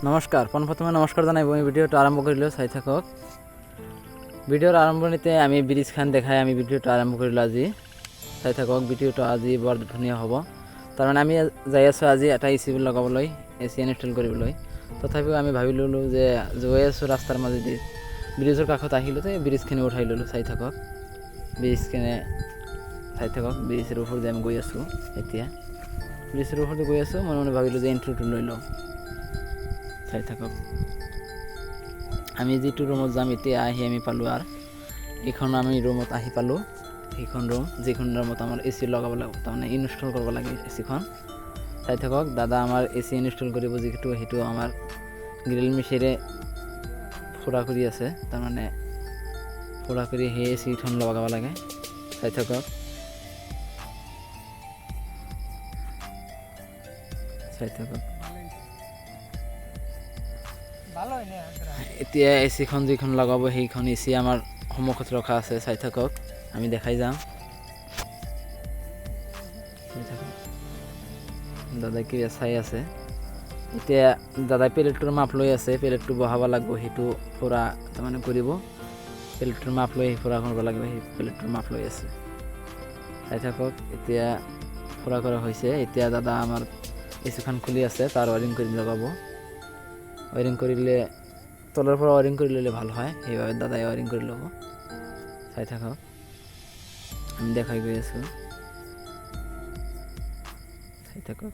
নমস্কাৰ, পোনপ্ৰথমে নমস্কাৰ জনাইব। আমি ভিডিঅ'টো আৰম্ভ কৰিলোঁ, চাই থাকক। ভিডিঅ'ৰ আৰম্ভণিতে আমি ব্ৰিজখন দেখাই আমি ভিডিঅ'টো আৰম্ভ কৰিলোঁ আজি। চাই থাকক, ভিডিঅ'টো আজি বৰ ধুনীয়া হ'ব। তাৰমানে আমি যাই আছোঁ আজি এটা এ চি লগাবলৈ, এ চি ইনষ্টল কৰিবলৈ। তথাপিও আমি ভাবি ল'লোঁ যে গৈ আছোঁ ৰাস্তাৰ মাজেদি, ব্ৰিজৰ কাষত আহিলোঁ, তো ব্ৰিজখিনি উঠাই ল'লোঁ। চাই থাকক ব্ৰিজখিনি, চাই থাকক ব্ৰিজৰ ওপৰত আমি গৈ আছোঁ। এতিয়া ব্ৰিজৰ ওপৰতে গৈ আছোঁ, মনে মনে ভাবিলোঁ যে ইণ্ট্ৰ'টো লৈ লওঁ। চাই থাকক, আমি যিটো ৰুমত যাম এতিয়া আহি আমি পালোঁ। আৰু এইখন আমি ৰুমত আহি পালোঁ। সেইখন ৰুম, যিখন ৰুমত আমাৰ এ চি লগাব লাগিব, তাৰমানে ইনষ্টল কৰিব লাগে এ চিখন। চাই থাকক, দাদা আমাৰ এ চি ইনষ্টল কৰিব যিটো, সেইটো আমাৰ গ্ৰিল মেচিনে ফুৰা কৰি আছে। তাৰমানে ফুৰা কৰি সেই এ চিখন লগাব লাগে। চাই থাকক, চাই থাকক। এতিয়া এ চিখন যিখন লগাব, সেইখন এ চি আমাৰ সন্মুখত ৰখা আছে। চাই থাকক, আমি দেখাই যাম। চাই থাকক, দাদাই কি চাই আছে। এতিয়া দাদাই প্লেটটোৰ মাপ লৈ আছে, প্লেটটো বহাব লাগিব, সেইটো ফুৰা তাৰমানে কৰিব। প্লেটটোৰ মাপ লৈ ফুৰা কৰিব লাগিব, সেই প্লেটটোৰ মাপ লৈ আছে। চাই থাকক, এতিয়া ফুৰা কৰা হৈছে। এতিয়া দাদা আমাৰ এ চিখন খুলি আছে, তাৰ ৱাৰিং কৰি লগাব। ৱাৰিং কৰিলে তলৰ পৰা ৱাৰিং কৰি ল'লে ভাল হয়, সেইবাবে দাদাই ৱাৰিং কৰি ল'ব। চাই থাকক, আমি দেখাই গৈ আছোঁ। চাই থাকক,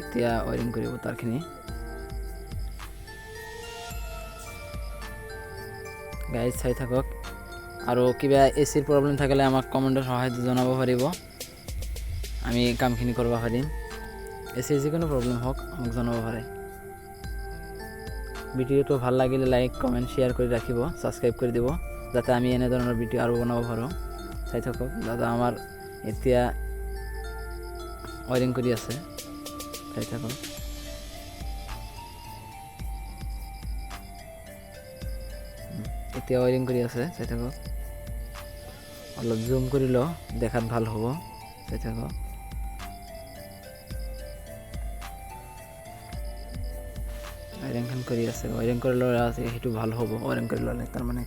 এতিয়া ৱাৰিং কৰিব তাৰখিনি। গাইজ চাই থাকক, আৰু কিবা এ চিৰ প্ৰব্লেম থাকিলে আমাক কমেণ্টৰ সহায়ত জনাব পাৰিব, আমি কামখিনি কৰিব পাৰিম। এ চিৰ যিকোনো প্ৰব্লেম হওক আমাক জনাব পাৰে। ভিডিঅ'টো ভাল লাগিলে লাইক, কমেণ্ট, শ্বেয়াৰ কৰি ৰাখিব, ছাবস্ক্ৰাইব কৰি দিব, যাতে আমি এনেধৰণৰ ভিডিঅ' আৰু বনাব পাৰোঁ। চাই থাকক, দাদা আমাৰ এতিয়া ৱাৰিং কৰি আছে। চাই থাকক, এতিয়া ৱাৰিং কৰি আছে। চাই থাকক, অলপ জুম কৰি লওঁ, দেখাত ভাল হ'ব। চাই থাকক, ৱাৰিংখন কৰি আছে। ৱাৰিং কৰি ল'লে সেইটো ভাল হ'ব। ৱাৰিং কৰি ল'লে তাৰমানে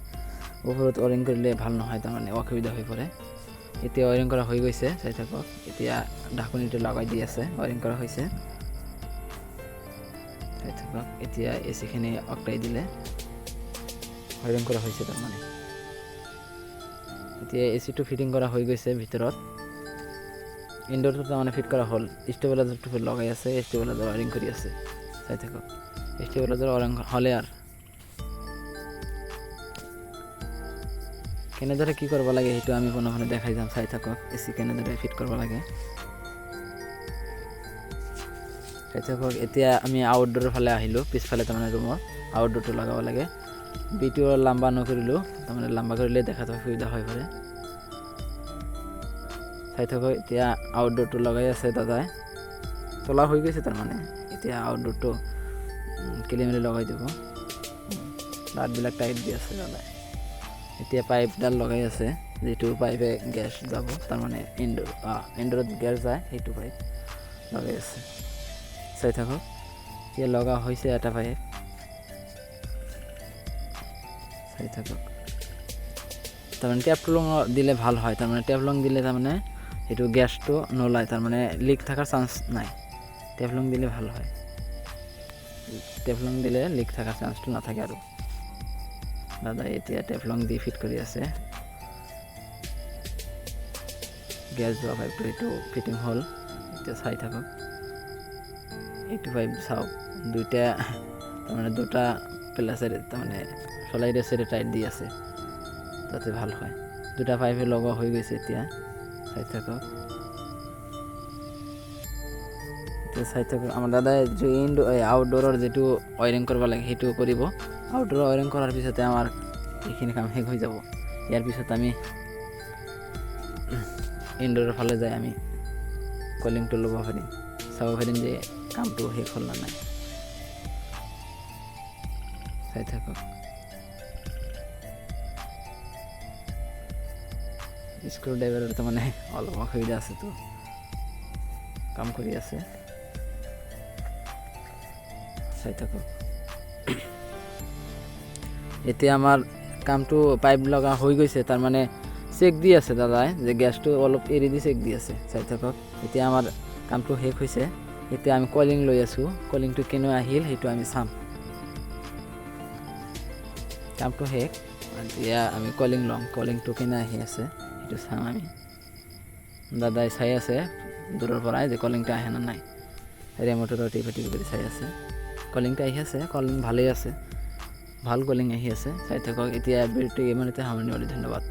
ওপৰত ৱাৰিং কৰিলে ভাল নহয়, তাৰমানে অসুবিধা হৈ পৰে। এতিয়া ৱাৰিং কৰা হৈ গৈছে। চাই থাকক, এতিয়া ঢাকনিটো লগাই দি আছে, ৱাৰিং কৰা হৈছে। চাই থাকক, এতিয়া এ চিখিনি অকটাই দিলে ৱাৰিং কৰা হৈছে। তাৰমানে এতিয়া এ চিটো ফিটিং কৰা হৈ গৈছে ভিতৰত। ইনডোৰটো তাৰমানে ফিট কৰা হ'ল, ষ্টেবিলাইজাৰটো লগাই আছে, ষ্টেবিলাইজাৰ ৱাৰিং কৰি আছে। চাই থাকক, ষ্টেবিলাইজাৰ ৱাৰিং হ'লে আৰু কেনেদৰে কি কৰিব লাগে সেইটো আমি পোনে পোনে দেখাই যাম। চাই থাকক, এ চি কেনেদৰে ফিট কৰিব লাগে। চাই থাকক, এতিয়া আমি আউটডোৰৰ ফালে আহিলোঁ, পিছফালে তাৰমানে ৰুমৰ আউটডোৰটো লগাব লাগে। ভিডিঅ' লম্বা নকৰিলোঁ, তাৰমানে লম্বা কৰিলে দেখাত অসুবিধা হৈ পৰে। চাই থাকক, এতিয়া আউটডোৰটো লগাই আছে দাদাই, তোলা হৈ গৈছে। তাৰমানে এতিয়া আউটডোৰটো কিলি মেলি লগাই দিব, নাটবিলাক টাইট দি আছে দাদাই। এতিয়া পাইপডাল লগাই আছে, যিটো পাইপে গেছ যাব, তাৰমানে ইনডোৰত গেছ যায়, সেইটো পাইপ লগাই আছে। চাই থাকক, এতিয়া লগা হৈছে এটা পাইপ। চাই থাকক, তাৰমানে টেপলং দিলে ভাল হয়। তাৰমানে টেপলং দিলে তাৰমানে সেইটো গেছটো নোলায়, তাৰমানে লিক থকাৰ চান্স নাই। টেপলং দিলে ভাল হয়, টেপলং দিলে লিক থকাৰ চান্সটো নাথাকে। আৰু দাদাই এতিয়া টেপলং দি ফিট কৰি আছে। গেছ যোৱা পাইপটো এইটো ফিটিং হ'ল। এতিয়া চাই থাকক, এইটো পাইপ চাওক, দুটা তাৰমানে দুটা প্লাছেৰে তাৰমানে চলাইৰে চেৰে টাইট দি আছে, যাতে ভাল হয়। দুটা পাইপে লগোৱা হৈ গৈছে এতিয়া। চাই থাকক, এতিয়া চাই থাকক, আমাৰ দাদাই আউটডোৰৰ যিটো ৱাৰিং কৰিব লাগে সেইটো কৰিব। আউটডোৰৰ ৱাৰিং কৰাৰ পিছতে আমাৰ এইখিনি কাম শেষ হৈ যাব। ইয়াৰ পিছত আমি ইনডোৰৰ ফালে যাই আমি কলিংটো ল'ব পাৰিম, চাব পাৰিম যে কামটো শেষ হ'ল না নাই। চাই থাকক, স্ক্ৰু ড্ৰাইভাৰৰ তাৰমানে অলপ অসুবিধা আছেতো, কাম কৰি আছে। চাই থাকক, এতিয়া আমাৰ কামটো পাইপ লগা হৈ গৈছে, তাৰমানে চেক দি আছে দাদাই যে গেছটো অলপ এৰি দি চেক দি আছে, চাই থাকক। এতিয়া আমাৰ কামটো শেষ হৈছে, এতিয়া আমি কলিং লৈ আছোঁ, কলিংটো কেনে আহিল সেইটো আমি চাম। কামটো শেষ, এতিয়া আমি কলিং ল'ম, কলিংটো কেনে আহি আছে সেইটো চাম আমি। দাদাই চাই আছে দূৰৰ পৰাই যে কলিংটো আহে না নাই, ৰিম'টৰ টিপি কৰি চাই আছে। কলিংটো আহি আছে, কলিং ভালেই আছে, ভাল কলিং আহি আছে, চাই থাকক। এতিয়া ভিডিঅ'টো ইমানতে সামৰণি মাৰিলোঁ, ধন্যবাদ।